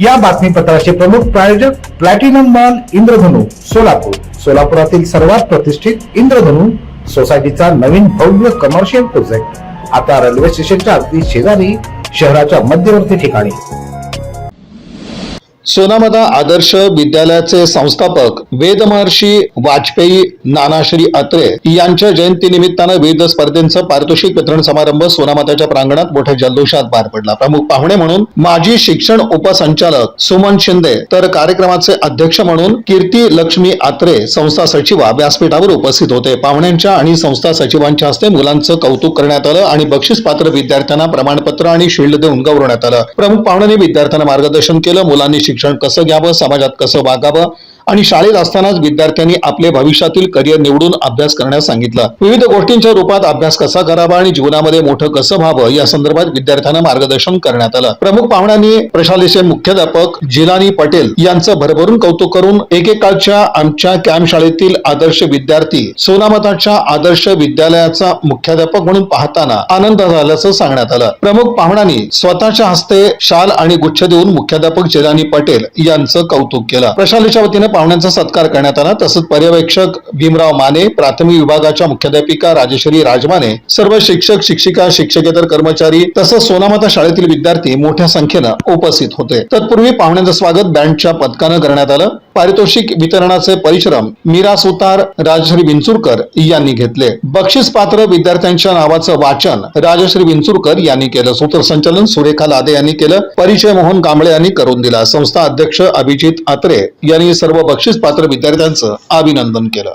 या बातमीपत्राचे प्रमुख प्रायोजक प्लॅटिनम मॉल इंद्रधनु सोलापूर। सोलापुरातील सर्वात प्रतिष्ठित इंद्रधनु सोसायटीचा नवीन भव्य कमर्शियल प्रोजेक्ट आता रेल्वे स्टेशनच्या अगदी शेजारी शहराच्या मध्यवर्ती ठिकाणी। सोनामता आदर्श विद्यालयाचे संस्थापक वेदमहर्षी वाजपेयी नानाश्री अत्रे यांच्या जयंती निमित्तानं विविध स्पर्धेंचं पारितोषिक वितरण समारंभ सोनामताच्या प्रांगणात मोठ्या जल्लोषात पार पडला। प्रमुख पाहुणे म्हणून माजी शिक्षण उपसंचालक सुमन शिंदे तर कार्यक्रमाचे अध्यक्ष म्हणून कीर्ती लक्ष्मी अत्रे संस्था सचिवा व्यासपीठावर उपस्थित होते। पाहुण्यांच्या आणि संस्था सचिवांच्या हस्ते मुलांचं कौतुक करण्यात आलं आणि बक्षीस पात्र विद्यार्थ्यांना प्रमाणपत्र आणि शील्ड देऊन गौरवण्यात आलं। प्रमुख पाहुण्यांनी विद्यार्थ्यांना मार्गदर्शन केलं। मुलांनी शिक्षण कसं घ्यावं, समाजात कसं वागावं आणि शाळेत असतानाच विद्यार्थ्यांनी आपले भविष्यातील करिअर निवडून अभ्यास करण्यास सांगितलं। विविध गोष्टींच्या रूपात अभ्यास कसा करावा आणि जीवनामध्ये मोठं कसं व्हावं या संदर्भात विद्यार्थ्यांना मार्गदर्शन करण्यात आलं। प्रमुख पाहुण्यांनी प्रशालेचे मुख्याध्यापक जिलानी पटेल यांचं भरभरून कौतुक करून एकेकाळच्या आमच्या कॅम्प शाळेतील आदर्श विद्यार्थी सोनामताच्या आदर्श विद्यालयाचा मुख्याध्यापक म्हणून पाहताना आनंद झाल्याचं सांगण्यात आलं। प्रमुख पाहुण्यांनी स्वतःच्या हस्ते शाल आणि गुच्छ देऊन मुख्याध्यापक जिलानी पटेल यांचं कौतुक केलं। प्रशालेच्या वतीने पाहुण्यांचा सत्कार करण्यात आला। तसंच पर्यवेक्षक भीमराव माने, प्राथमिक विभागाच्या मुख्याध्यापिका राजेश्वरी राजमाने, सर्व शिक्षक शिक्षिका शिक्षकेतर कर्मचारी तसंच सोनामता शाळेतील विद्यार्थी मोठ्या संख्येनं उपस्थित होते। तत्पूर्वी पाहुण्यांचं स्वागत बँडच्या पथकानं करण्यात आलं। पारितोषिक वितरणाचे परिश्रम मीरा सुतार, राजश्री विंचुरकर यांनी घेतले। बक्षीस पात्र विद्यार्थ्यांच्या नावाचं वाचन राजश्री विंचुरकर यांनी केलं। सूत्रसंचालन सुरेखा लादे यांनी केलं। परिचय मोहन कांबळे यांनी करून दिला। संस्था अध्यक्ष अभिजित अत्रे यांनी सर्व बक्षीस पात्र विद्यार्थ्यांचं अभिनंदन केलं।